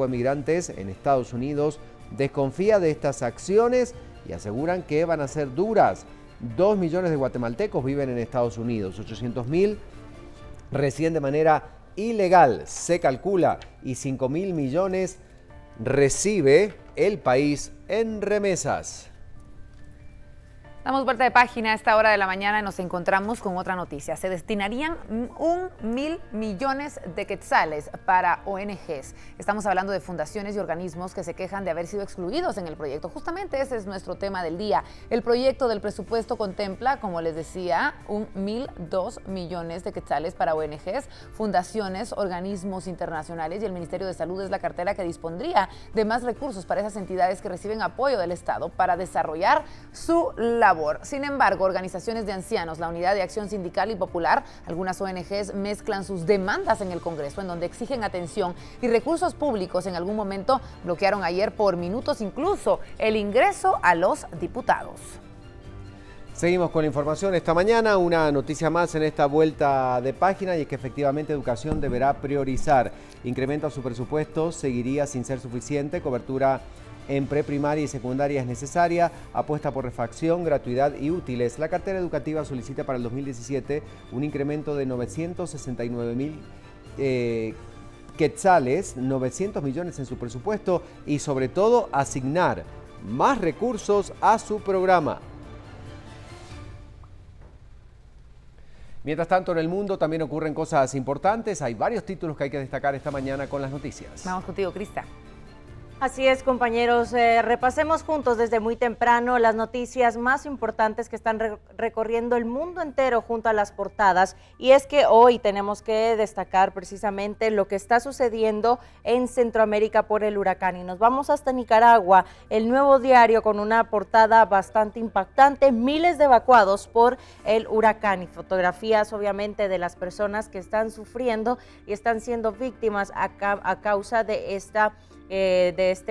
Grupo de Migrantes en Estados Unidos desconfía de estas acciones y aseguran que van a ser duras. 2 millones de guatemaltecos viven en Estados Unidos, 800.000 residen de manera ilegal, se calcula, y 5.000 millones recibe el país en remesas. Damos vuelta de página a esta hora de la mañana y nos encontramos con otra noticia. Se destinarían 1.000 millones de quetzales para ONGs. Estamos hablando de fundaciones y organismos que se quejan de haber sido excluidos en el proyecto. Justamente ese es nuestro tema del día. El proyecto del presupuesto contempla, como les decía, 1.002 millones de quetzales para ONGs, fundaciones, organismos internacionales, y el Ministerio de Salud es la cartera que dispondría de más recursos para esas entidades que reciben apoyo del Estado para desarrollar su labor. Sin embargo, organizaciones de ancianos, la Unidad de Acción Sindical y Popular, algunas ONGs mezclan sus demandas en el Congreso, en donde exigen atención y recursos públicos. En algún momento bloquearon ayer por minutos incluso el ingreso a los diputados. Seguimos con la información esta mañana, una noticia más en esta vuelta de página, y es que efectivamente Educación deberá priorizar. Incrementa su presupuesto, seguiría sin ser suficiente, cobertura en preprimaria y secundaria es necesaria, apuesta por refacción, gratuidad y útiles. La cartera educativa solicita para el 2017 un incremento de 969.000 quetzales, 900 millones en su presupuesto, y sobre todo asignar más recursos a su programa. Mientras tanto, en el mundo también ocurren cosas importantes. Hay varios títulos que hay que destacar esta mañana con las noticias. Vamos contigo, Crista. Así es, compañeros, repasemos juntos desde muy temprano las noticias más importantes que están recorriendo el mundo entero junto a las portadas, y es que hoy tenemos que destacar precisamente lo que está sucediendo en Centroamérica por el huracán, y nos vamos hasta Nicaragua. El Nuevo Diario con una portada bastante impactante: miles de evacuados por el huracán, y fotografías obviamente de las personas que están sufriendo y están siendo víctimas a causa de este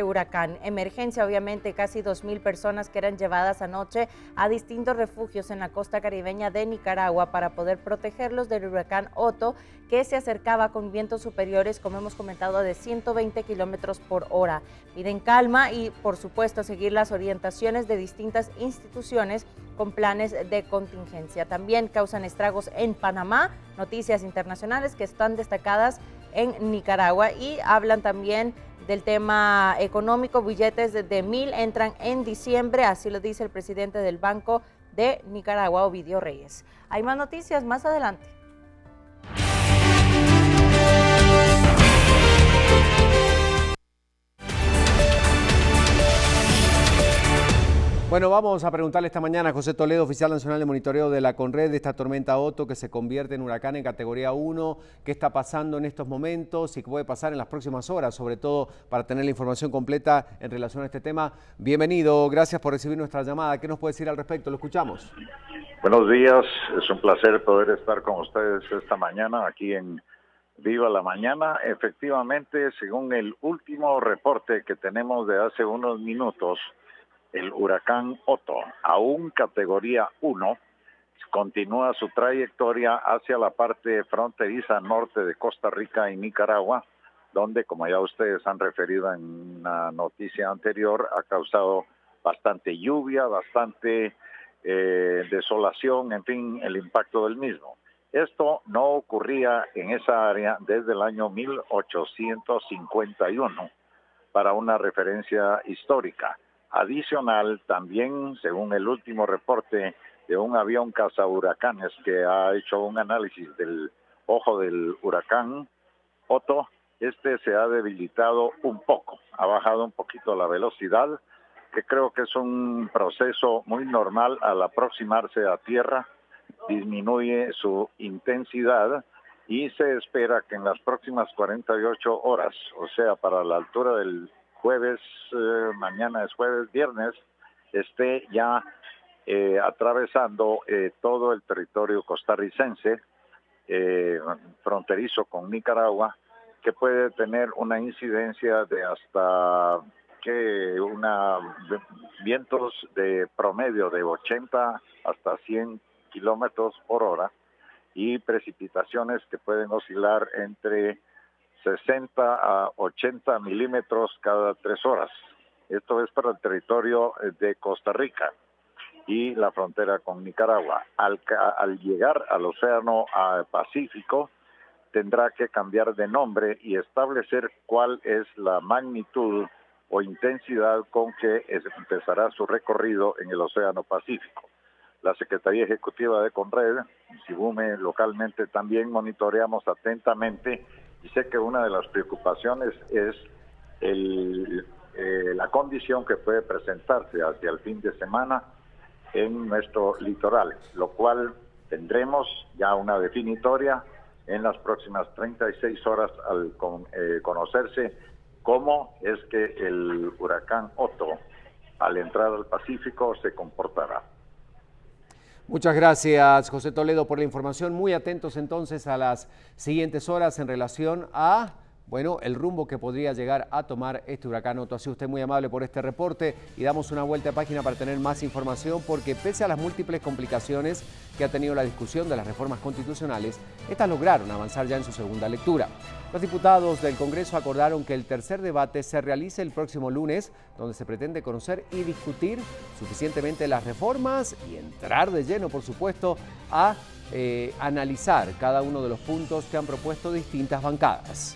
huracán. Emergencia, obviamente, casi 2.000 personas que eran llevadas anoche a distintos refugios en la costa caribeña de Nicaragua para poder protegerlos del huracán Otto, que se acercaba con vientos superiores, como hemos comentado, de 120 kilómetros por hora. Piden calma y, por supuesto, seguir las orientaciones de distintas instituciones con planes de contingencia. También causan estragos en Panamá, noticias internacionales que están destacadas en Nicaragua, y hablan también del tema económico. Billetes de 1.000 entran en diciembre, así lo dice el presidente del Banco de Nicaragua, Ovidio Reyes. Hay más noticias más adelante. Bueno, vamos a preguntarle esta mañana a José Toledo, oficial nacional de monitoreo de la CONRED, de esta tormenta Otto que se convierte en huracán en categoría 1. ¿Qué está pasando en estos momentos y qué puede pasar en las próximas horas? Sobre todo para tener la información completa en relación a este tema. Bienvenido, gracias por recibir nuestra llamada. ¿Qué nos puede decir al respecto? Lo escuchamos. Buenos días, es un placer poder estar con ustedes esta mañana aquí en Viva la Mañana. Efectivamente, según el último reporte que tenemos de hace unos minutos, el huracán Otto, aún categoría 1, continúa su trayectoria hacia la parte fronteriza norte de Costa Rica y Nicaragua, donde, como ya ustedes han referido en una noticia anterior, ha causado bastante lluvia, bastante desolación, en fin, el impacto del mismo. Esto no ocurría en esa área desde el año 1851, para una referencia histórica. Adicional, también, según el último reporte de un avión cazahuracanes que ha hecho un análisis del ojo del huracán Otto, se ha debilitado un poco, ha bajado un poquito la velocidad, que creo que es un proceso muy normal al aproximarse a tierra, disminuye su intensidad y se espera que en las próximas 48 horas, o sea, para la altura del jueves, mañana es jueves, viernes, esté ya atravesando todo el territorio costarricense, fronterizo con Nicaragua, que puede tener una incidencia de hasta vientos de promedio de 80 hasta 100 kilómetros por hora y precipitaciones que pueden oscilar entre 60 a 80 milímetros cada 3 horas. Esto es para el territorio de Costa Rica y la frontera con Nicaragua. Al llegar al Océano Pacífico, tendrá que cambiar de nombre y establecer cuál es la magnitud o intensidad con que empezará su recorrido en el Océano Pacífico. La Secretaría Ejecutiva de Conred, SIBUME, localmente también monitoreamos atentamente y sé que una de las preocupaciones es la condición que puede presentarse hacia el fin de semana en nuestro litoral, lo cual tendremos ya una definitoria en las próximas 36 horas al conocerse cómo es que el huracán Otto, al entrar al Pacífico, se comportará. Muchas gracias, José Toledo, por la información. Muy atentos entonces a las siguientes horas en relación a, bueno, el rumbo que podría llegar a tomar este huracán Otto. Ha sido usted muy amable por este reporte y damos una vuelta de página para tener más información, porque pese a las múltiples complicaciones que ha tenido la discusión de las reformas constitucionales, estas lograron avanzar ya en su segunda lectura. Los diputados del Congreso acordaron que el tercer debate se realice el próximo lunes, donde se pretende conocer y discutir suficientemente las reformas y entrar de lleno, por supuesto, a analizar cada uno de los puntos que han propuesto distintas bancadas.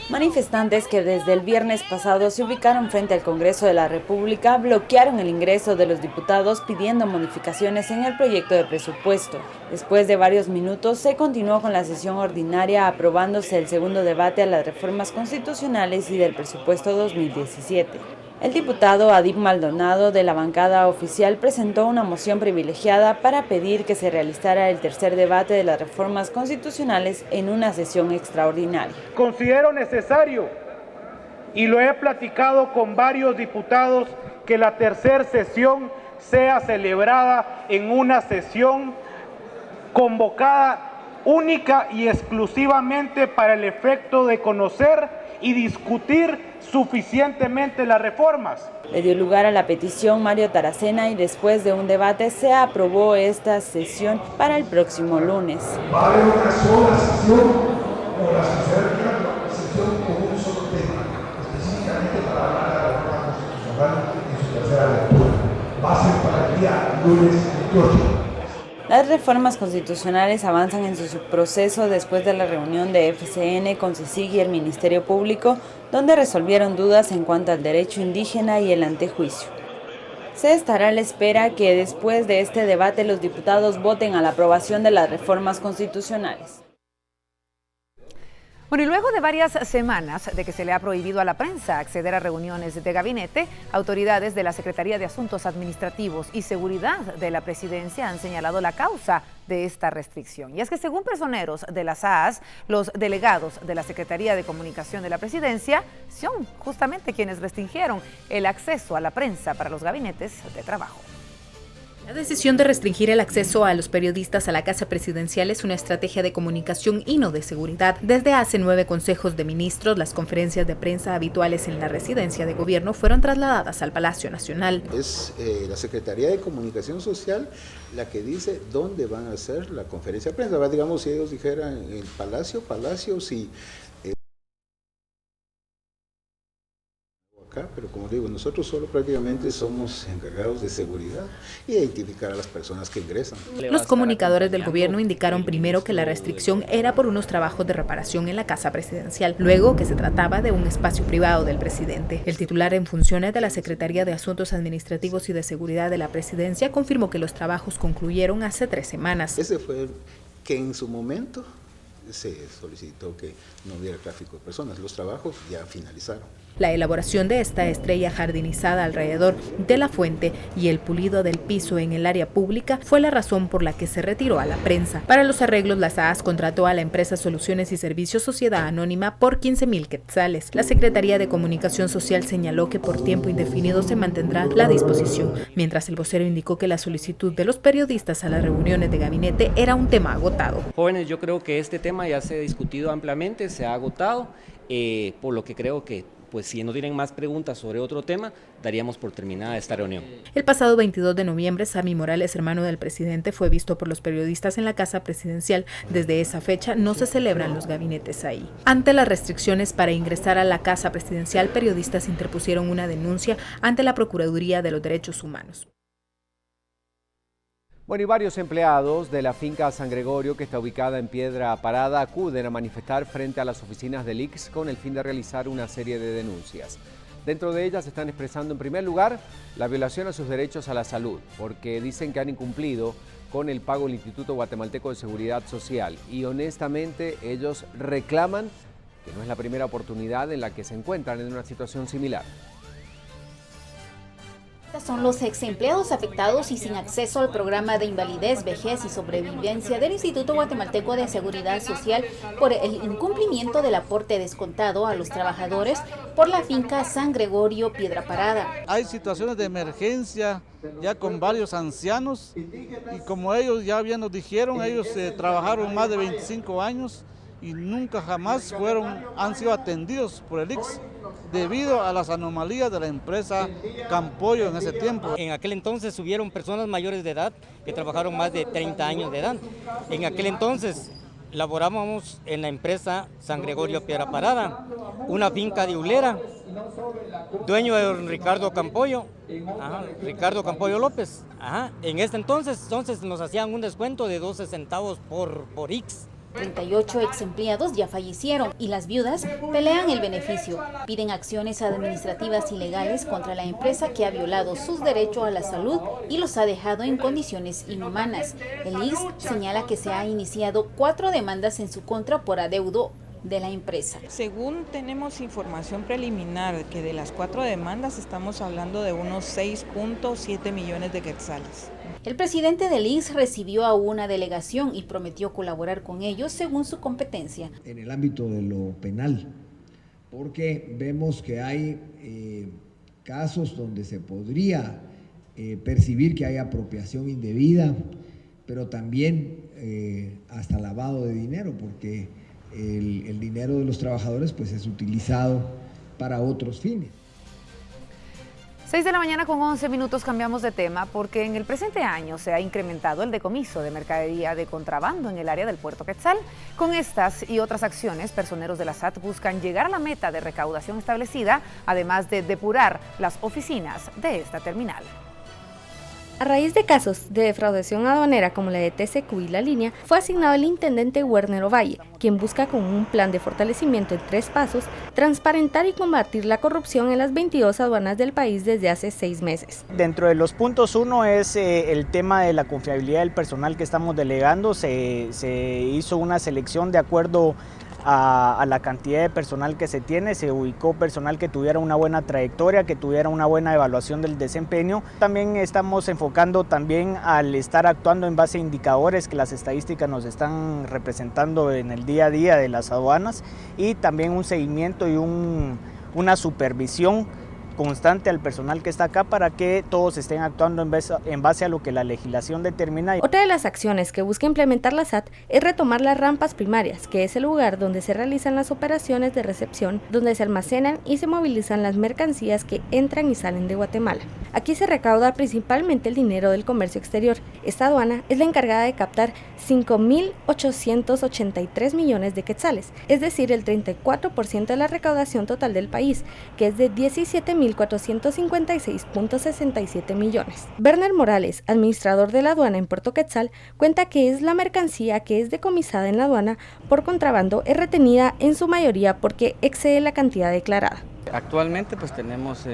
Manifestantes que desde el viernes pasado se ubicaron frente al Congreso de la República bloquearon el ingreso de los diputados pidiendo modificaciones en el proyecto de presupuesto. Después de varios minutos se continuó con la sesión ordinaria aprobándose el segundo debate a las reformas constitucionales y del presupuesto 2017. El diputado Adib Maldonado de la bancada oficial presentó una moción privilegiada para pedir que se realizara el tercer debate de las reformas constitucionales en una sesión extraordinaria. Considero necesario, y lo he platicado con varios diputados, que la tercera sesión sea celebrada en una sesión convocada única y exclusivamente para el efecto de conocer y discutir suficientemente las reformas. Le dio lugar a la petición Mario Taracena y después de un debate se aprobó esta sesión para el próximo lunes. Va a haber una sola sesión, o la sesión con un solo tema, específicamente para hablar de la reforma constitucional en su tercera lectura. Va a ser para el día lunes 28. Las reformas constitucionales avanzan en su proceso después de la reunión de FCN con CICIG y el Ministerio Público, donde resolvieron dudas en cuanto al derecho indígena y el antejuicio. Se estará a la espera que después de este debate los diputados voten a la aprobación de las reformas constitucionales. Bueno, y luego de varias semanas de que se le ha prohibido a la prensa acceder a reuniones de gabinete, autoridades de la Secretaría de Asuntos Administrativos y Seguridad de la Presidencia han señalado la causa de esta restricción. Y es que según personeros de las AAS, los delegados de la Secretaría de Comunicación de la Presidencia son justamente quienes restringieron el acceso a la prensa para los gabinetes de trabajo. La decisión de restringir el acceso a los periodistas a la Casa Presidencial es una estrategia de comunicación y no de seguridad. Desde hace 9 consejos de ministros, las conferencias de prensa habituales en la residencia de gobierno fueron trasladadas al Palacio Nacional. Es la Secretaría de Comunicación Social la que dice dónde van a hacer la conferencia de prensa. Digamos, si ellos dijeran el Palacio, si... Pero como digo, nosotros solo prácticamente somos encargados de seguridad y identificar a las personas que ingresan. Los comunicadores del gobierno indicaron primero que la restricción era por unos trabajos de reparación en la Casa Presidencial, luego que se trataba de un espacio privado del presidente. El titular en funciones de la Secretaría de Asuntos Administrativos y de Seguridad de la Presidencia confirmó que los trabajos concluyeron hace 3 semanas. Ese fue que en su momento se solicitó que no hubiera tráfico de personas. Los trabajos ya finalizaron. La elaboración de esta estrella jardinizada alrededor de la fuente y el pulido del piso en el área pública fue la razón por la que se retiró a la prensa. Para los arreglos, la AAS contrató a la empresa Soluciones y Servicios Sociedad Anónima por 15,000 quetzales. La Secretaría de Comunicación Social señaló que por tiempo indefinido se mantendrá la disposición, mientras el vocero indicó que la solicitud de los periodistas a las reuniones de gabinete era un tema agotado. Jóvenes, yo creo que este tema ya se ha discutido ampliamente, se ha agotado, por lo que creo que pues si no tienen más preguntas sobre otro tema, daríamos por terminada esta reunión. El pasado 22 de noviembre, Sammy Morales, hermano del presidente, fue visto por los periodistas en la casa presidencial. Desde esa fecha no se celebran los gabinetes ahí. Ante las restricciones para ingresar a la casa presidencial, periodistas interpusieron una denuncia ante la Procuraduría de los Derechos Humanos. Bueno, y varios empleados de la finca San Gregorio, que está ubicada en Piedra Parada, acuden a manifestar frente a las oficinas del ICS con el fin de realizar una serie de denuncias. Dentro de ellas están expresando en primer lugar la violación a sus derechos a la salud, porque dicen que han incumplido con el pago del Instituto Guatemalteco de Seguridad Social y honestamente ellos reclaman que no es la primera oportunidad en la que se encuentran en una situación similar. Son los ex empleados afectados y sin acceso al programa de invalidez, vejez y sobrevivencia del Instituto Guatemalteco de Seguridad Social por el incumplimiento del aporte descontado a los trabajadores por la finca San Gregorio Piedra Parada. Hay situaciones de emergencia ya con varios ancianos y como ellos ya bien nos dijeron, ellos trabajaron más de 25 años y nunca jamás han sido atendidos por el ICS debido a las anomalías de la empresa Campoyo en ese tiempo. En aquel entonces hubieron personas mayores de edad que trabajaron más de 30 años de edad. En aquel entonces laborábamos en la empresa San Gregorio Piedra Parada, una finca de Ulera, dueño de Ricardo Campoyo, Ricardo Campoyo López. En este entonces nos hacían un descuento de 12 centavos por ICS. 38 ex empleados ya fallecieron y las viudas pelean el beneficio. Piden acciones administrativas y legales contra la empresa que ha violado sus derechos a la salud y los ha dejado en condiciones inhumanas. El ICS señala que se ha iniciado 4 demandas en su contra por adeudo de la empresa. Según tenemos información preliminar, que de las 4 demandas estamos hablando de unos 6.7 millones de quetzales. El presidente del ICS recibió a una delegación y prometió colaborar con ellos según su competencia. En el ámbito de lo penal, porque vemos que hay casos donde se podría percibir que hay apropiación indebida, pero también hasta lavado de dinero, porque el dinero de los trabajadores pues es utilizado para otros fines. 6 de la mañana con 11 minutos, cambiamos de tema porque en el presente año se ha incrementado el decomiso de mercadería de contrabando en el área del Puerto Quetzal. Con estas y otras acciones, personeros de la SAT buscan llegar a la meta de recaudación establecida, además de depurar las oficinas de esta terminal. A raíz de casos de defraudación aduanera como la de TCQ y La Línea, fue asignado el intendente Werner Ovalle, quien busca con un plan de fortalecimiento en 3 pasos, transparentar y combatir la corrupción en las 22 aduanas del país desde hace 6 meses. Dentro de los puntos, uno es el tema de la confiabilidad del personal que estamos delegando. Se hizo una selección de acuerdo a la cantidad de personal que se tiene, se ubicó personal que tuviera una buena trayectoria, que tuviera una buena evaluación del desempeño. También estamos enfocando también al estar actuando en base a indicadores que las estadísticas nos están representando en el día a día de las aduanas y también un seguimiento y una supervisión constante al personal que está acá para que todos estén actuando en base a lo que la legislación determina. Otra de las acciones que busca implementar la SAT es retomar las rampas primarias, que es el lugar donde se realizan las operaciones de recepción, donde se almacenan y se movilizan las mercancías que entran y salen de Guatemala. Aquí se recauda principalmente el dinero del comercio exterior. Esta aduana es la encargada de captar 5.883 millones de quetzales, es decir, el 34% de la recaudación total del país, que es de 17.456.67 millones. Werner Morales, administrador de la aduana en Puerto Quetzal, cuenta que es la mercancía que es decomisada en la aduana por contrabando es retenida en su mayoría porque excede la cantidad declarada. Actualmente pues tenemos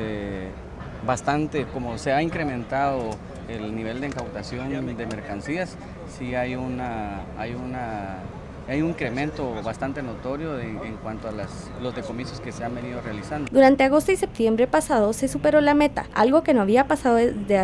bastante, como se ha incrementado el nivel de incautación de mercancías, sí hay un incremento bastante notorio en cuanto a los decomisos que se han venido realizando. Durante agosto y septiembre pasado se superó la meta, algo que no había pasado desde hace